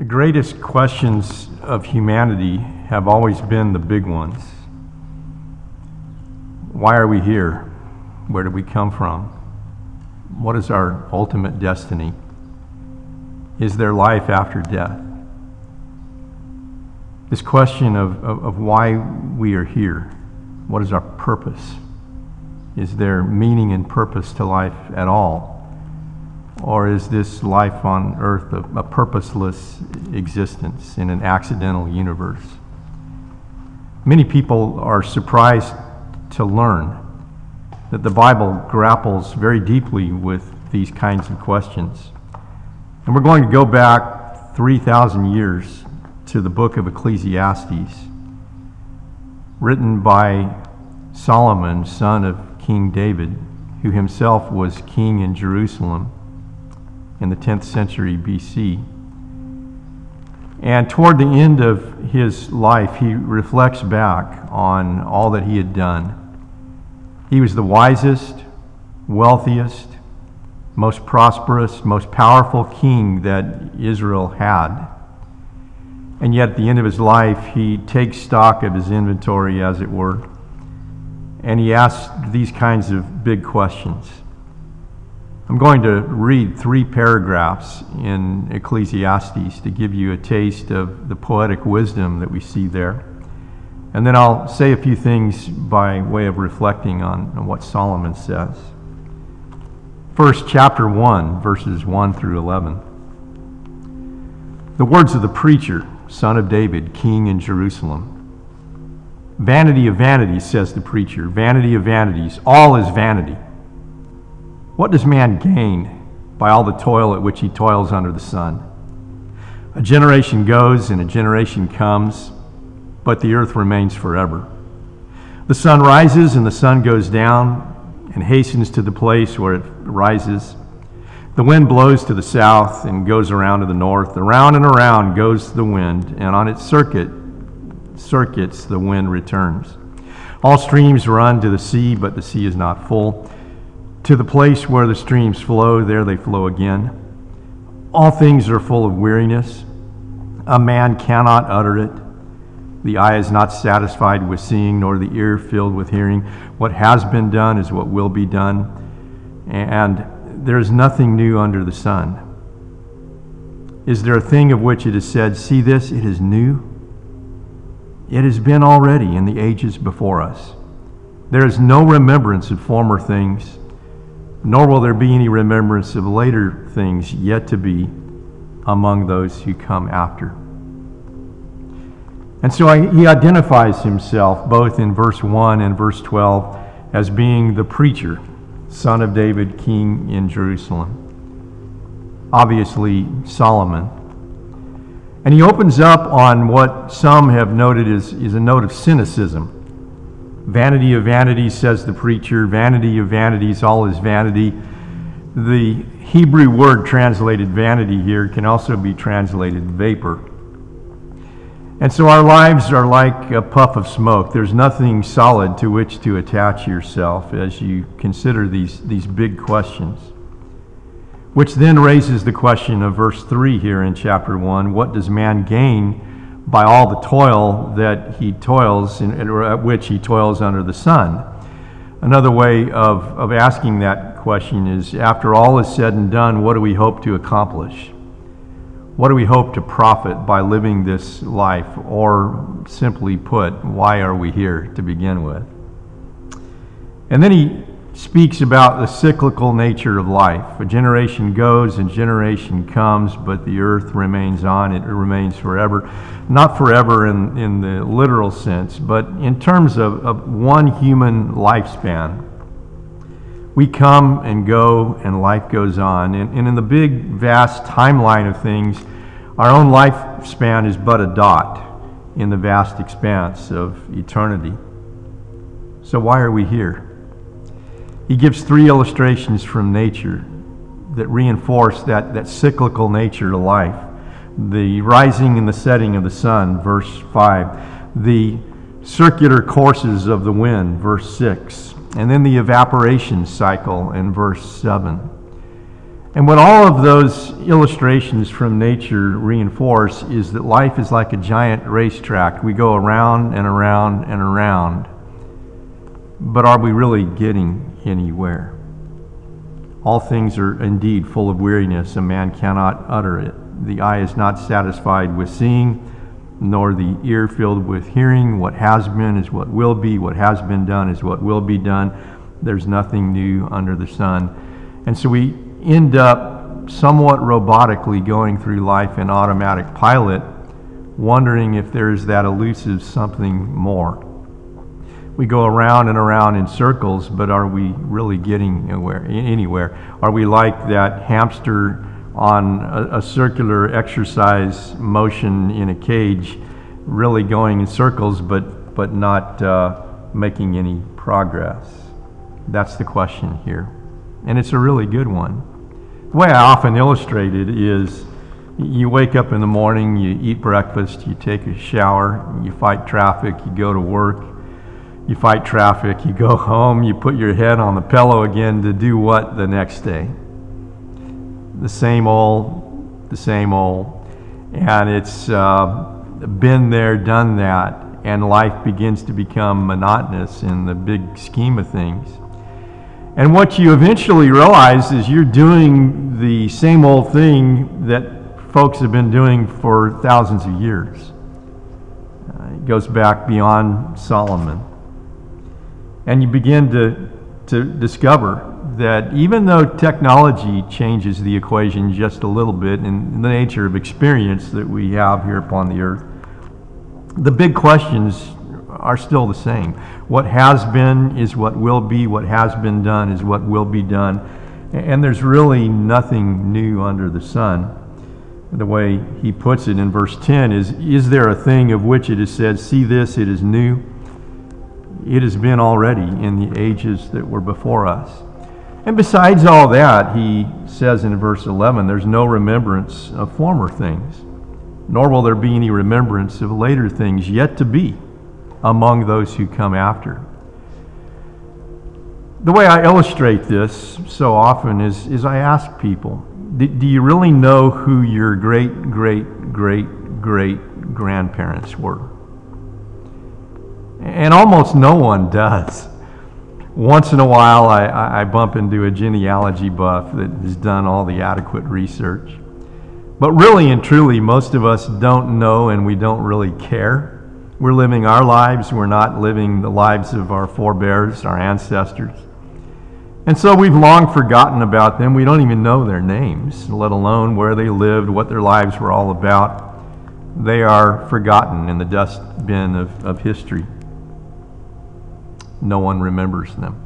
The greatest questions of humanity have always been the big ones. Why are we here? Where did we come from? What is our ultimate destiny? Is there life after death? This question of why we are here, what is our purpose? Is there meaning and purpose to life at all? Or is this life on earth a purposeless existence in an accidental universe? Many people are surprised to learn that the Bible grapples very deeply with these kinds of questions. And we're going to go back 3,000 years to the Book of Ecclesiastes, written by Solomon, son of King David, who himself was king in Jerusalem in the 10th century BC. And toward the end of his life, he reflects back on all that he had done. He was the wisest, wealthiest, most prosperous, most powerful king that Israel had. And yet at the end of his life, he takes stock of his inventory, as it were, and he asks these kinds of big questions. I'm going to read 3 paragraphs in Ecclesiastes to give you a taste of the poetic wisdom that we see there. And then I'll say a few things by way of reflecting on what Solomon says. First, chapter 1, verses 1 through 11. The words of the preacher, son of David, king in Jerusalem. Vanity of vanities, says the preacher, vanity of vanities, all is vanity. What does man gain by all the toil at which he toils under the sun? A generation goes and a generation comes, but the earth remains forever. The sun rises and the sun goes down and hastens to the place where it rises. The wind blows to the south and goes around to the north. Around and around goes the wind, and on its circuits the wind returns. All streams run to the sea, but the sea is not full. To the place where the streams flow, there they flow again. All things are full of weariness. A man cannot utter it. The eye is not satisfied with seeing, nor the ear filled with hearing. What has been done is what will be done, and there is nothing new under the sun. Is there a thing of which it is said, see this, it is new? It has been already in the ages before us. There is no remembrance of former things, nor will there be any remembrance of later things yet to be among those who come after. And so he identifies himself both in verse 1 and verse 12 as being the preacher, son of David, king in Jerusalem. Obviously, Solomon. And he opens up on what some have noted is a note of cynicism. Vanity of vanities, says the preacher. Vanity of vanities, all is vanity. The Hebrew word translated vanity here can also be translated vapor. And so our lives are like a puff of smoke. There's nothing solid to which to attach yourself as you consider these big questions. Which then raises the question of verse 3 here in chapter 1. What does man gain by all the toil that he toils, or at which he toils under the sun? Another way of asking that question is, after all is said and done, what do we hope to accomplish? What do we hope to profit by living this life? Or simply put, why are we here to begin with? And then he speaks about the cyclical nature of life. A generation goes and generation comes, but the earth remains on. It remains forever. Not forever in the literal sense, but in terms of one human lifespan. We come and go, and life goes on. And in the big, vast timeline of things, our own lifespan is but a dot in the vast expanse of eternity. So why are we here? He gives 3 illustrations from nature that reinforce that cyclical nature of life. The rising and the setting of the sun, verse 5. The circular courses of the wind, verse 6. And then the evaporation cycle in verse 7. And what all of those illustrations from nature reinforce is that life is like a giant racetrack. We go around and around and around. But are we really getting anywhere? All things are indeed full of weariness. A man cannot utter it. The eye is not satisfied with seeing, nor the ear filled with hearing. What has been is what will be. What has been done is what will be done. There's nothing new under the sun. And so we end up somewhat robotically going through life in automatic pilot, wondering if there's that elusive something more. We go around and around in circles, but are we really getting anywhere? Are we like that hamster on a circular exercise motion in a cage, really going in circles, but not making any progress? That's the question here. And it's a really good one. The way I often illustrate it is you wake up in the morning, you eat breakfast, you take a shower, you fight traffic, you go to work, you fight traffic, you go home, you put your head on the pillow again to do what the next day? The same old. And it's been there, done that, and life begins to become monotonous in the big scheme of things. And what you eventually realize is you're doing the same old thing that folks have been doing for thousands of years. It goes back beyond Solomon. And you begin to discover that even though technology changes the equation just a little bit in the nature of experience that we have here upon the earth, the big questions are still the same. What has been is what will be. What has been done is what will be done. And there's really nothing new under the sun. The way he puts it in verse 10 is there a thing of which it is said, see this, it is new? It has been already in the ages that were before us. And besides all that, he says in verse 11, there's no remembrance of former things, nor will there be any remembrance of later things yet to be among those who come after. The way I illustrate this so often is I ask people, do you really know who your great-great-great-great-grandparents were? And almost no one does. Once in a while, I bump into a genealogy buff that has done all the adequate research. But really and truly, most of us don't know, and we don't really care. We're living our lives. We're not living the lives of our forebears, our ancestors. And so we've long forgotten about them. We don't even know their names, let alone where they lived, what their lives were all about. They are forgotten in the dustbin of history. No one remembers them.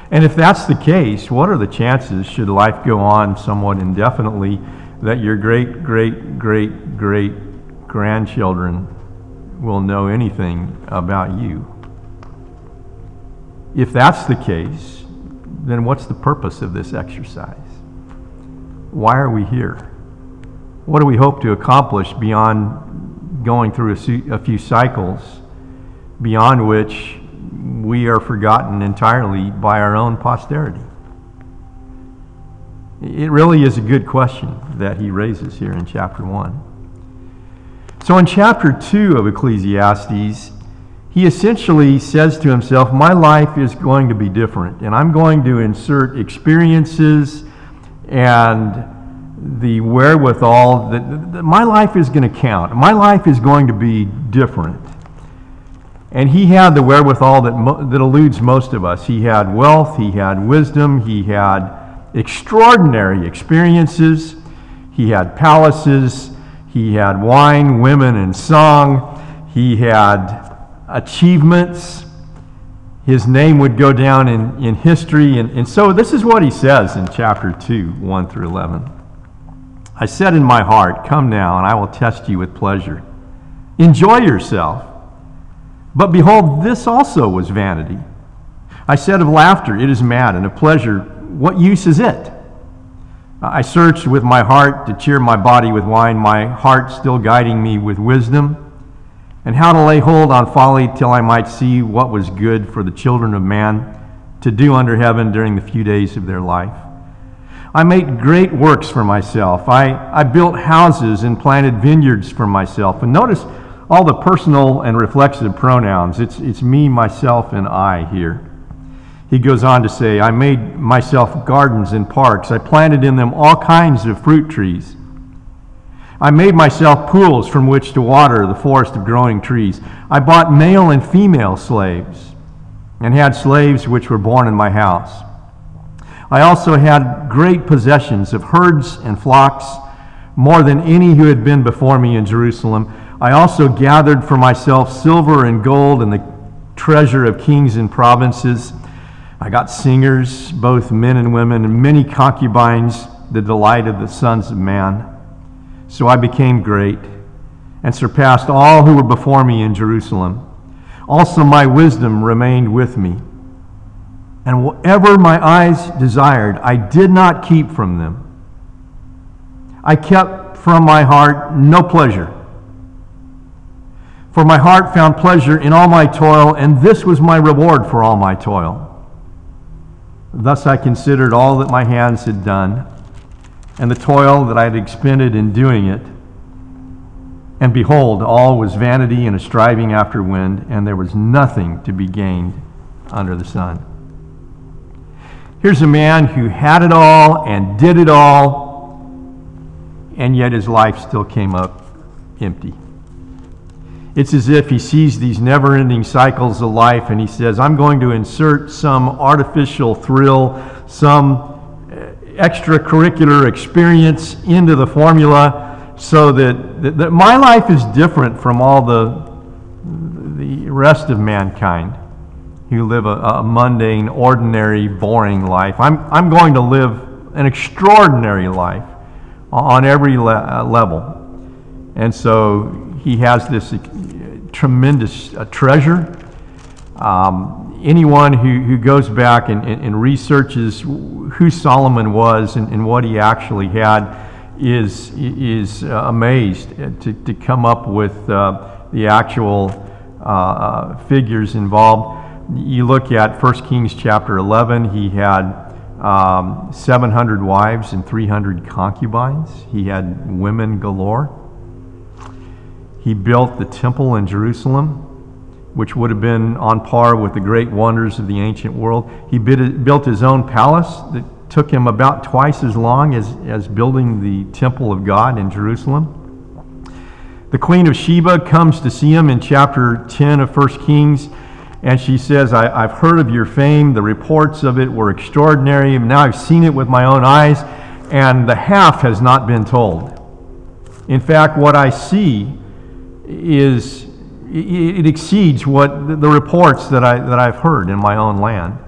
And if that's the case, what are the chances, should life go on somewhat indefinitely, that your great-great-great-great-grandchildren will know anything about you? If that's the case, then what's the purpose of this exercise? Why are we here? What do we hope to accomplish beyond going through a few cycles, beyond which we are forgotten entirely by our own posterity? It really is a good question that he raises here in chapter 1. So in chapter 2 of Ecclesiastes, he essentially says to himself, my life is going to be different, and I'm going to insert experiences and the wherewithal that my life is going to count. My life is going to be different. And he had the wherewithal that eludes most of us. He had wealth, he had wisdom, he had extraordinary experiences, he had palaces, he had wine, women, and song, he had achievements. His name would go down in history. And so this is what he says in chapter 2, 1 through 11. I said in my heart, come now, and I will test you with pleasure. Enjoy yourself. But behold, this also was vanity. I said of laughter, it is mad, and of pleasure, what use is it? I searched with my heart to cheer my body with wine, my heart still guiding me with wisdom, and how to lay hold on folly till I might see what was good for the children of man to do under heaven during the few days of their life. I made great works for myself. I built houses and planted vineyards for myself. And notice all the personal and reflexive pronouns. It's me, myself, and I here. He goes on to say, I made myself gardens and parks. I planted in them all kinds of fruit trees. I made myself pools from which to water the forest of growing trees. I bought male and female slaves and had slaves which were born in my house. I also had great possessions of herds and flocks, more than any who had been before me in Jerusalem. I also gathered for myself silver and gold and the treasure of kings and provinces. I got singers, both men and women, and many concubines, the delight of the sons of man. So I became great and surpassed all who were before me in Jerusalem. Also my wisdom remained with me. And whatever my eyes desired, I did not keep from them. I kept from my heart no pleasure. For my heart found pleasure in all my toil, and this was my reward for all my toil. Thus I considered all that my hands had done, and the toil that I had expended in doing it. And behold, all was vanity and a striving after wind, and there was nothing to be gained under the sun. Here's a man who had it all and did it all, and yet his life still came up empty. It's as if he sees these never-ending cycles of life and he says, I'm going to insert some artificial thrill, some extracurricular experience into the formula so that my life is different from all the rest of mankind who live a mundane, ordinary, boring life. I'm going to live an extraordinary life on every level. And so he has this tremendous treasure. Anyone who goes back and researches who Solomon was and what he actually had is amazed to come up with the actual figures involved. You look at 1 Kings chapter 11, he had 700 wives and 300 concubines. He had women galore. He built the temple in Jerusalem, which would have been on par with the great wonders of the ancient world. He built his own palace that took him about twice as long as building the temple of God in Jerusalem. The Queen of Sheba comes to see him in chapter 10 of 1 Kings, and she says, I've heard of your fame. The reports of it were extraordinary. Now I've seen it with my own eyes, and the half has not been told. In fact, what I see it exceeds what the reports that I've heard in my own land.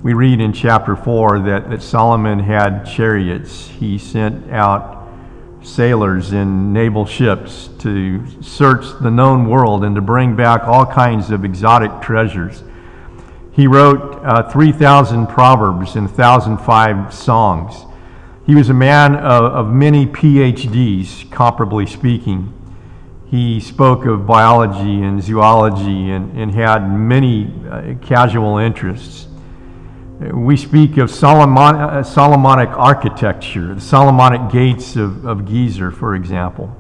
We read in chapter 4 that Solomon had chariots. He sent out sailors in naval ships to search the known world and to bring back all kinds of exotic treasures. He wrote 3,000 proverbs and 1,005 songs. He was a man of many PhDs, comparably speaking. He spoke of biology and zoology and had many casual interests. We speak of Solomonic architecture, the Solomonic gates of Gezer, for example.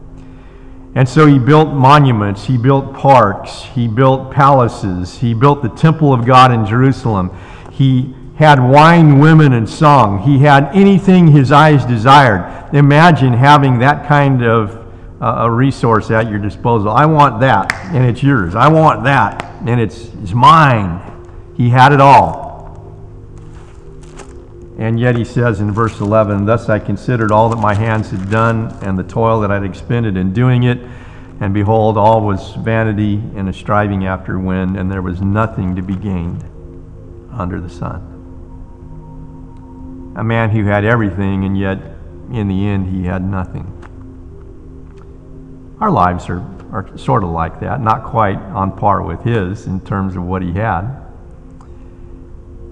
And so he built monuments, he built parks, he built palaces, he built the temple of God in Jerusalem. He had wine, women, and song. He had anything his eyes desired. Imagine having that kind of a resource at your disposal. I want that, and it's yours. I want that, and it's mine. He had it all. And yet he says in verse 11, thus I considered all that my hands had done and the toil that I had expended in doing it, and behold, all was vanity and a striving after wind, and there was nothing to be gained under the sun. A man who had everything, and yet in the end he had nothing. Our lives are sort of like that, not quite on par with his in terms of what he had.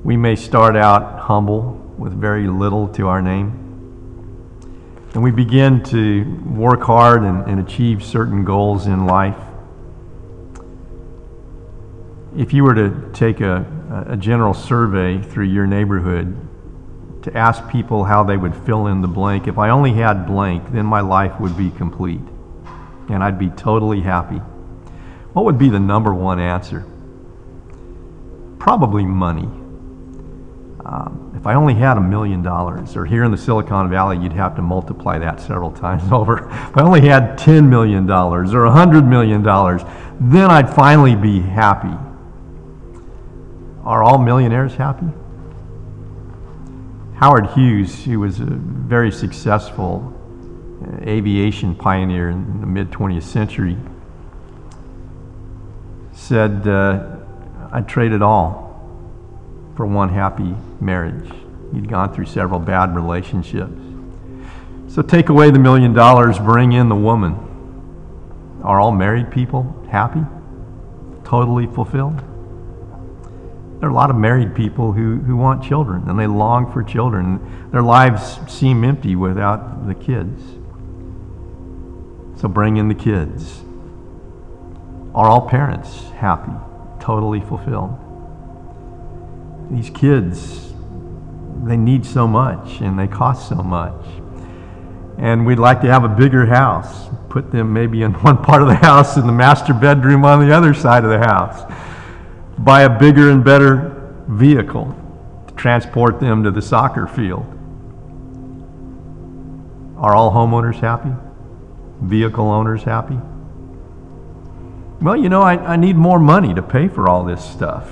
We may start out humble with very little to our name, and we begin to work hard and achieve certain goals in life. If you were to take a general survey through your neighborhood, to ask people how they would fill in the blank. If I only had blank, then my life would be complete, and I'd be totally happy. What would be the number one answer? Probably money. If I only had $1 million, or here in the Silicon Valley, you'd have to multiply that several times over. If I only had $10 million or $100 million, then I'd finally be happy. Are all millionaires happy? Howard Hughes, who was a very successful aviation pioneer in the mid-20th century, said, I'd trade it all for one happy marriage. He'd gone through several bad relationships. So take away the $1 million, bring in the woman. Are all married people happy? Totally fulfilled? There are a lot of married people who want children, and they long for children. Their lives seem empty without the kids. So bring in the kids. Are all parents happy? Totally fulfilled? These kids, they need so much, and they cost so much. And we'd like to have a bigger house, put them maybe in one part of the house and the master bedroom on the other side of the house. Buy a bigger and better vehicle to transport them to the soccer field. Are all homeowners happy? Vehicle owners happy? Well, you know, I need more money to pay for all this stuff.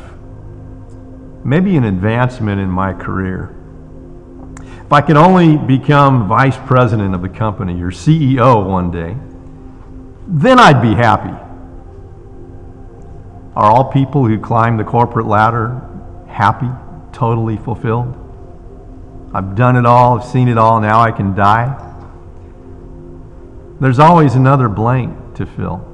Maybe an advancement in my career. If I could only become vice president of the company or CEO one day, then I'd be happy. Are all people who climb the corporate ladder happy, totally fulfilled? I've done it all, I've seen it all, now I can die. There's always another blank to fill.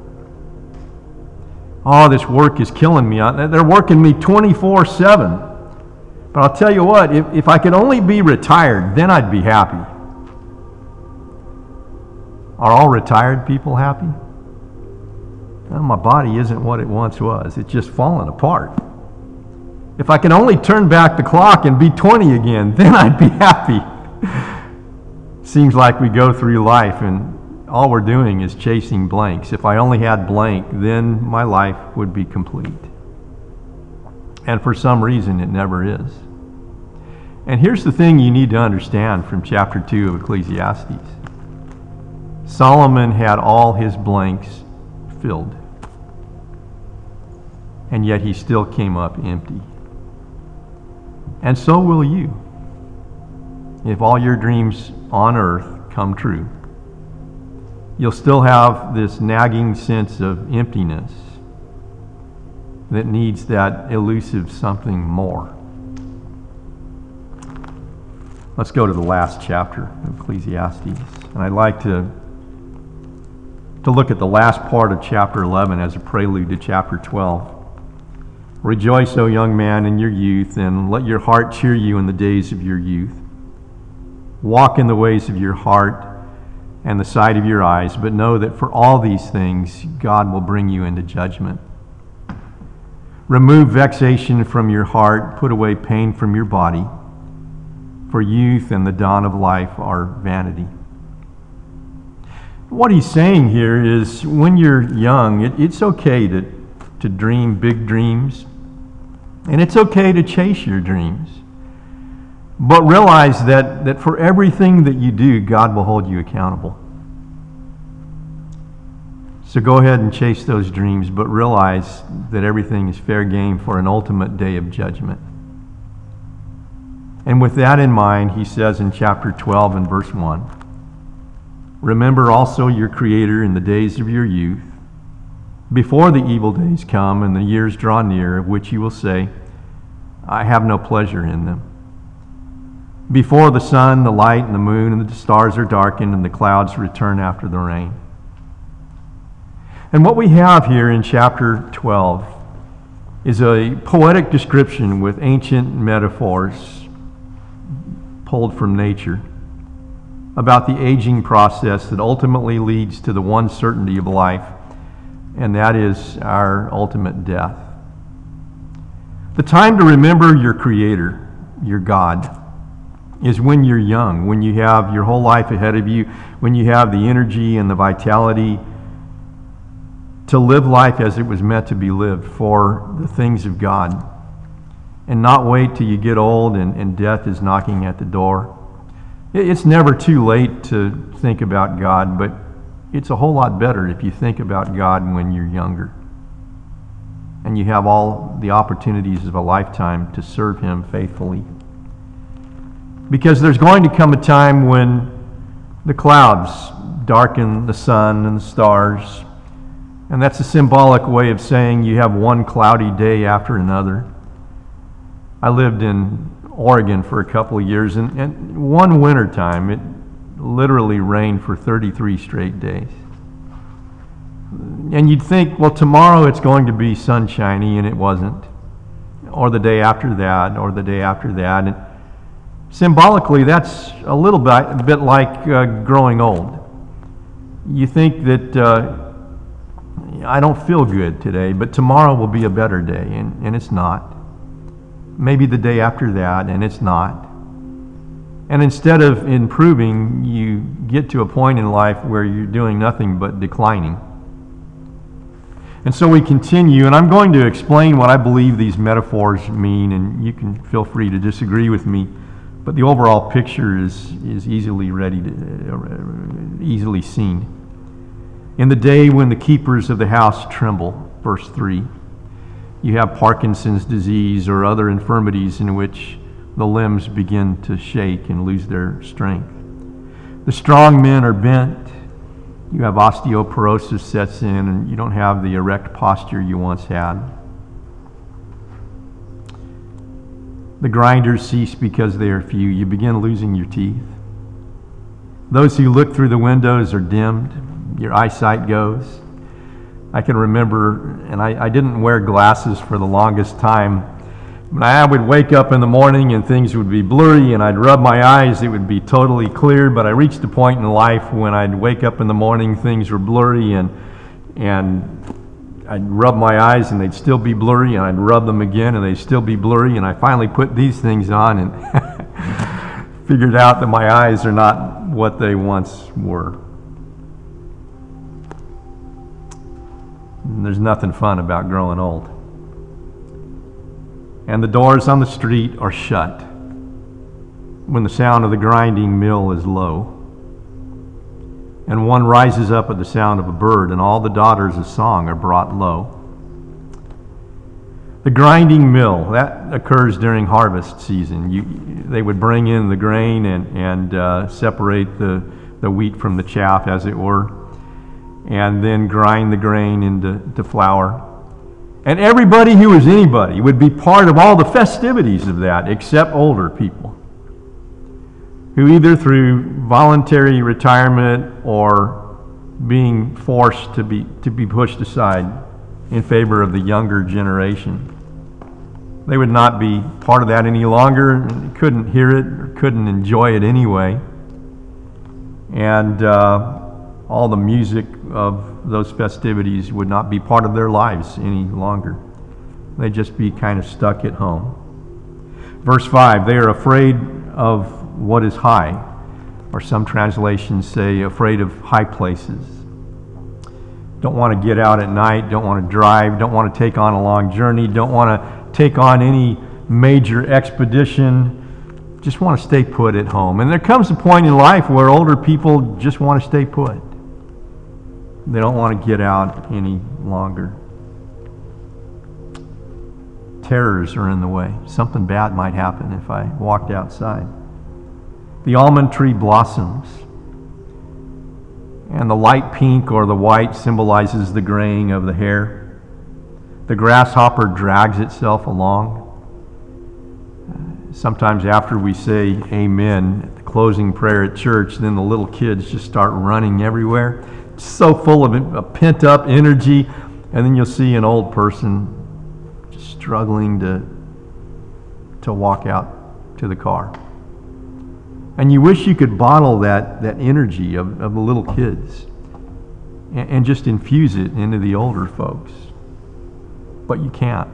Oh, this work is killing me. They're working me 24/7. But I'll tell you what, if I could only be retired, then I'd be happy. Are all retired people happy? Well, my body isn't what it once was. It's just fallen apart. If I could only turn back the clock and be 20 again, then I'd be happy. Seems like we go through life and all we're doing is chasing blanks. If I only had blank, then my life would be complete. And for some reason, it never is. And here's the thing you need to understand from chapter 2 of Ecclesiastes. Solomon had all his blanks filled, and yet he still came up empty. And so will you, if all your dreams on earth come true. You'll still have this nagging sense of emptiness that needs that elusive something more. Let's go to the last chapter of Ecclesiastes. And I'd like to look at the last part of chapter 11 as a prelude to chapter 12. Rejoice, O young man, in your youth, and let your heart cheer you in the days of your youth. Walk in the ways of your heart and the sight of your eyes, but know that for all these things God will bring you into judgment. Remove vexation from your heart, put away pain from your body, for youth and the dawn of life are vanity. What he's saying here is when you're young, it's okay to dream big dreams, and it's okay to chase your dreams. But realize that for everything that you do, God will hold you accountable. So go ahead and chase those dreams, but realize that everything is fair game for an ultimate day of judgment. And with that in mind, he says in chapter 12 and verse 1, remember also your Creator in the days of your youth, before the evil days come and the years draw near, of which you will say, I have no pleasure in them. Before the sun, the light, and the moon, and the stars are darkened, and the clouds return after the rain. And what we have here in chapter 12 is a poetic description with ancient metaphors pulled from nature about the aging process that ultimately leads to the one certainty of life, and that is our ultimate death. The time to remember your Creator, your God, is when you're young, when you have your whole life ahead of you, when you have the energy and the vitality to live life as it was meant to be lived for the things of God, and not wait till you get old and death is knocking at the door. It's never too late to think about God, but it's a whole lot better if you think about God when you're younger and you have all the opportunities of a lifetime to serve Him faithfully. Because there's going to come a time when the clouds darken the sun and the stars, and that's a symbolic way of saying you have one cloudy day after another. I lived in Oregon for a couple of years, and one winter time it literally rained for 33 straight days. And you'd think, well, tomorrow it's going to be sunshiny, and it wasn't. Or the day after that, or the day after that. And symbolically, that's a little bit like growing old. You think that I don't feel good today, but tomorrow will be a better day, and it's not. Maybe the day after that, and it's not. And instead of improving, you get to a point in life where you're doing nothing but declining. And so we continue, and I'm going to explain what I believe these metaphors mean, and you can feel free to disagree with me, but the overall picture is easily seen. In the day when the keepers of the house tremble, verse 3, you have Parkinson's disease or other infirmities in which the limbs begin to shake and lose their strength. The strong men are bent. You have osteoporosis sets in, and you don't have the erect posture you once had. The grinders cease because they are few. You begin losing your teeth. Those who look through the windows are dimmed. Your eyesight goes. I can remember, and I didn't wear glasses for the longest time. When I would wake up in the morning and things would be blurry and I'd rub my eyes, it would be totally clear, but I reached a point in life when I'd wake up in the morning, things were blurry, and I'd rub my eyes and they'd still be blurry, and I'd rub them again and they'd still be blurry, and I finally put these things on and figured out that my eyes are not what they once were. And there's nothing fun about growing old. And the doors on the street are shut when the sound of the grinding mill is low. And one rises up at the sound of a bird, and all the daughters of song are brought low. The grinding mill, that occurs during harvest season. They would bring in the grain and separate the wheat from the chaff, as it were, and then grind the grain into flour. And everybody who was anybody would be part of all the festivities of that, except older people, who either through voluntary retirement or being forced to be pushed aside in favor of the younger generation. They would not be part of that any longer, and couldn't hear it or couldn't enjoy it anyway. And all the music of those festivities would not be part of their lives any longer. They'd just be kind of stuck at home. Verse 5, they are afraid of what is high, or some translations say afraid of high places. Don't want to get out at night, don't want to drive, don't want to take on a long journey, don't want to take on any major expedition, just want to stay put at home. And there comes a point in life where older people just want to stay put. They don't want to get out any longer. Terrors are in the way. Something bad might happen if I walked outside. The almond tree blossoms, and the light pink or the white symbolizes the graying of the hair. The grasshopper drags itself along. Sometimes after we say amen, the closing prayer at church, then the little kids just start running everywhere. It's so full of pent-up energy, and then you'll see an old person just struggling to walk out to the car. And you wish you could bottle that energy of the little kids and just infuse it into the older folks. But you can't.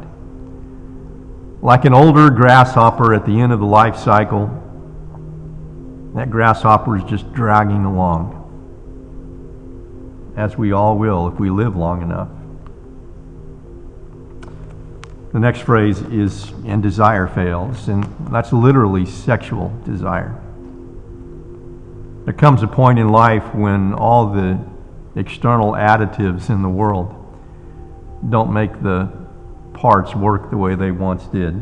Like an older grasshopper at the end of the life cycle, That grasshopper is just dragging along, as we all will if we live long enough. The next phrase is, and desire fails, and that's literally sexual desire. There comes a point in life when all the external additives in the world don't make the parts work the way they once did,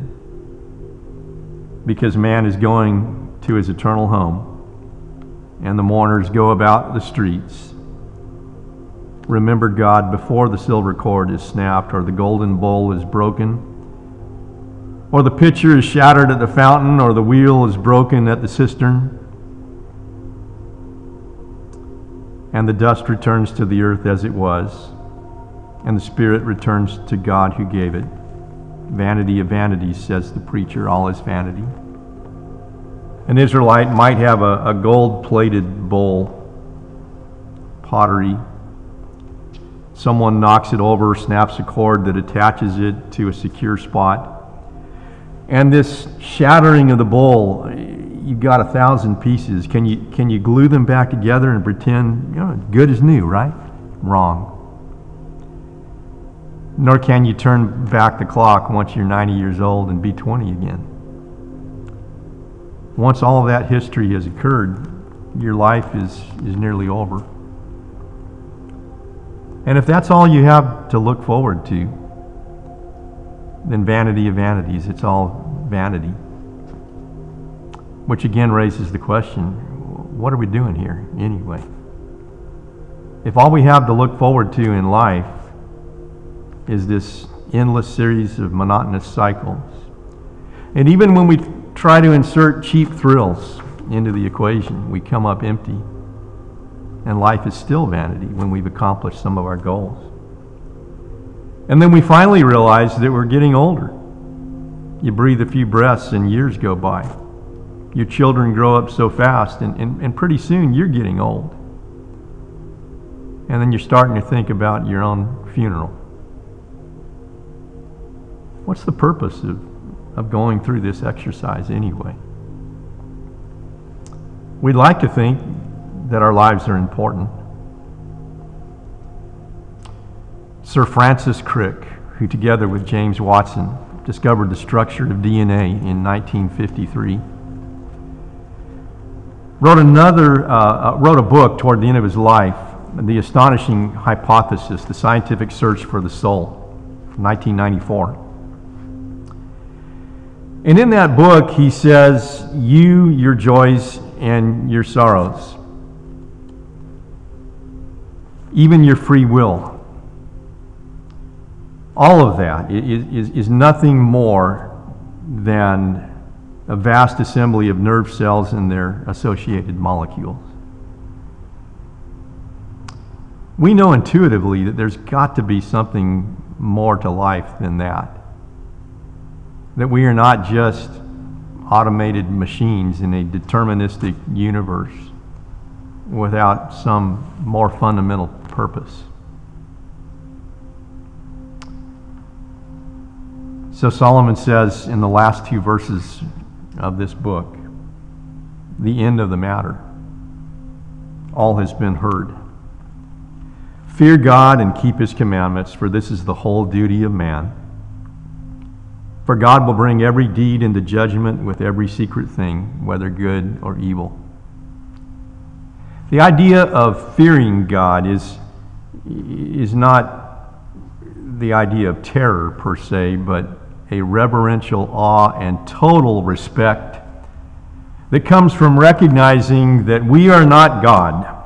because man is going to his eternal home, and the mourners go about the streets. Remember God before the silver cord is snapped, or the golden bowl is broken, or the pitcher is shattered at the fountain, or the wheel is broken at the cistern, and the dust returns to the earth as it was, and the spirit returns to God who gave it. Vanity of vanities, says the preacher, all is vanity. An Israelite might have a gold-plated bowl, pottery. Someone knocks it over, snaps a cord that attaches it to a secure spot. And this shattering of the bowl, you've got 1,000 pieces. Can you glue them back together and pretend, good as new, right? Wrong. Nor can you turn back the clock once you're 90 years old and be 20 again. Once all of that history has occurred, your life is nearly over. And if that's all you have to look forward to, then vanity of vanities, it's all vanity. Which again raises the question, what are we doing here anyway? If all we have to look forward to in life is this endless series of monotonous cycles, and even when we try to insert cheap thrills into the equation, we come up empty, and life is still vanity when we've accomplished some of our goals. And then we finally realize that we're getting older. You breathe a few breaths and years go by. Your children grow up so fast, and pretty soon you're getting old. And then you're starting to think about your own funeral. What's the purpose of going through this exercise anyway? We'd like to think that our lives are important. Sir Francis Crick, who together with James Watson discovered the structure of DNA in 1953, wrote a book toward the end of his life, The Astonishing Hypothesis, The Scientific Search for the Soul, from 1994. And in that book, he says, you, your joys, and your sorrows, even your free will, all of that is nothing more than a vast assembly of nerve cells and their associated molecules. We know intuitively that there's got to be something more to life than that. That we are not just automated machines in a deterministic universe without some more fundamental purpose. So Solomon says in the last two verses of this book, the end of the matter, all has been heard. Fear God and keep his commandments, for this is the whole duty of man. For God will bring every deed into judgment with every secret thing, whether good or evil. The idea of fearing God is not the idea of terror per se, but a reverential awe and total respect that comes from recognizing that we are not God,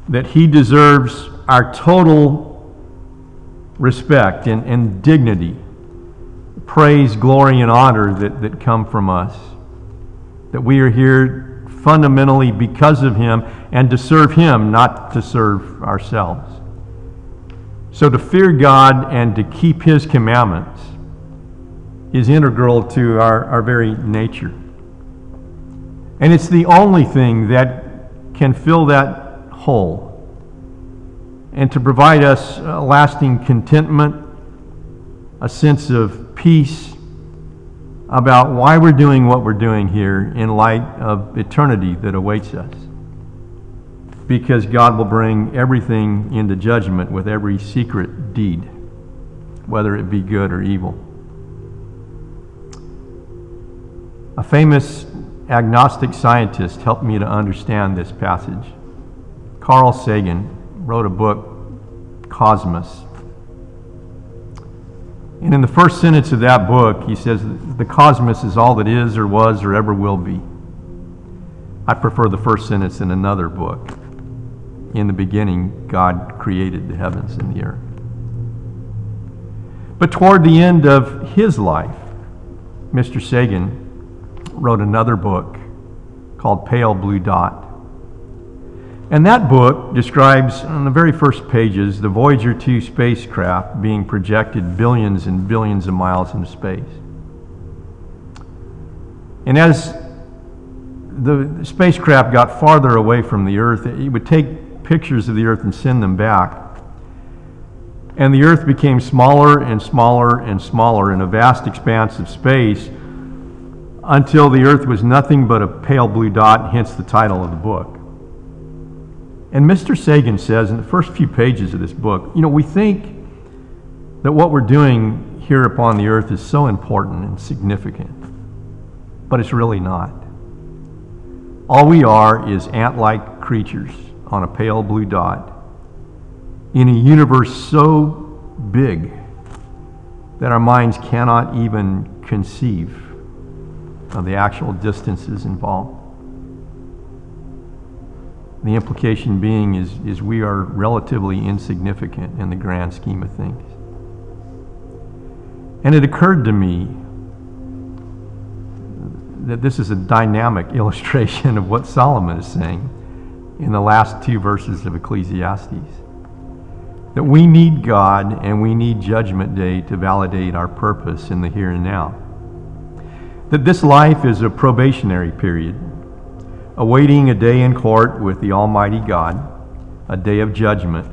that he deserves our total respect and dignity, praise, glory, and honor that come from us, that we are here fundamentally because of him and to serve him, not to serve ourselves. So to fear God and to keep his commandments is integral to our very nature. And it's the only thing that can fill that hole and to provide us lasting contentment, a sense of peace, about why we're doing what we're doing here in light of eternity that awaits us. Because God will bring everything into judgment with every secret deed, whether it be good or evil. A famous agnostic scientist helped me to understand this passage. Carl Sagan wrote a book, Cosmos. And in the first sentence of that book, he says, the cosmos is all that is or was or ever will be. I prefer the first sentence in another book. In the beginning, God created the heavens and the earth. But toward the end of his life, Mr. Sagan wrote another book called Pale Blue Dot. And that book describes, on the very first pages, the Voyager 2 spacecraft being projected billions and billions of miles into space. And as the spacecraft got farther away from the Earth, it would take pictures of the Earth and send them back. And the Earth became smaller and smaller and smaller in a vast expanse of space until the Earth was nothing but a pale blue dot, hence the title of the book. And Mr. Sagan says in the first few pages of this book, we think that what we're doing here upon the earth is so important and significant, but it's really not. All we are is ant-like creatures on a pale blue dot in a universe so big that our minds cannot even conceive of the actual distances involved. The implication being is we are relatively insignificant in the grand scheme of things. And it occurred to me that this is a dynamic illustration of what Solomon is saying in the last two verses of Ecclesiastes. That we need God and we need Judgment Day to validate our purpose in the here and now. That this life is a probationary period, awaiting a day in court with the Almighty God, a day of judgment,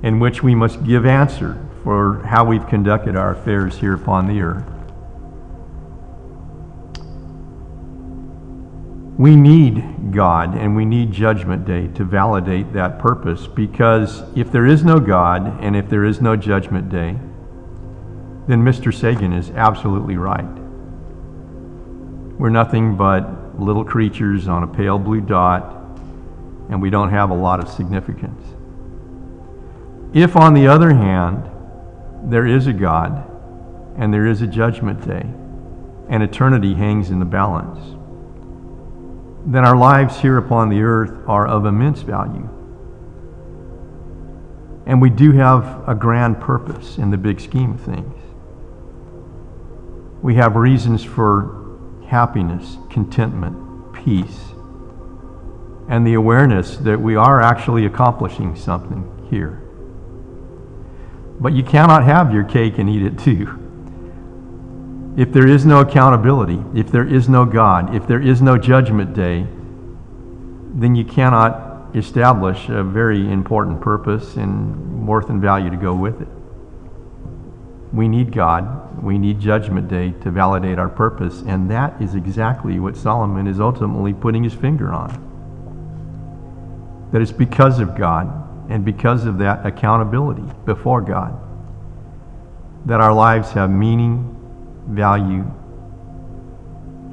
in which we must give answer for how we've conducted our affairs here upon the earth. We need God and we need Judgment Day to validate that purpose, because if there is no God and if there is no Judgment Day, then Mr. Sagan is absolutely right. We're nothing but little creatures on a pale blue dot, and we don't have a lot of significance. If, on the other hand, there is a God and there is a Judgment Day and eternity hangs in the balance, then our lives here upon the earth are of immense value. And we do have a grand purpose in the big scheme of things. We have reasons for happiness, contentment, peace, and the awareness that we are actually accomplishing something here. But you cannot have your cake and eat it too. If there is no accountability, if there is no God, if there is no Judgment Day, then you cannot establish a very important purpose and worth and value to go with it. We need God, we need Judgment Day to validate our purpose, and that is exactly what Solomon is ultimately putting his finger on. That it's because of God and because of that accountability before God that our lives have meaning, value,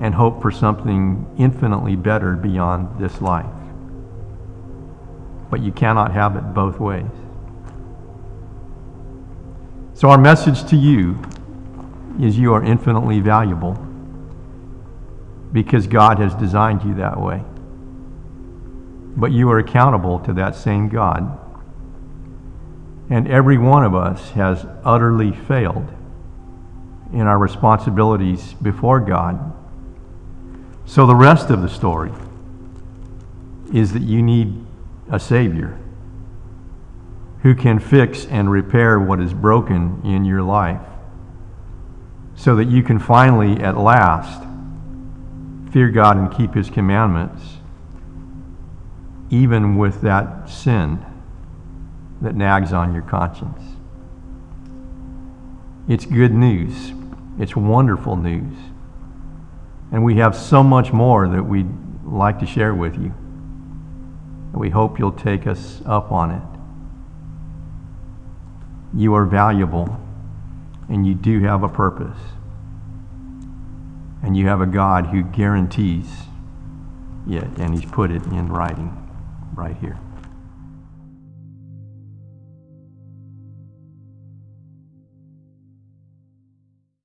and hope for something infinitely better beyond this life. But you cannot have it both ways. So our message to you is you are infinitely valuable because God has designed you that way. But you are accountable to that same God. And every one of us has utterly failed in our responsibilities before God. So the rest of the story is that you need a Savior who can fix and repair what is broken in your life so that you can finally, at last, fear God and keep His commandments, even with that sin that nags on your conscience. It's good news. It's wonderful news And we have so much more that we'd like to share with you. We hope you'll take us up on it. You are valuable, and you do have a purpose. And you have a God who guarantees it, and He's put it in writing right here.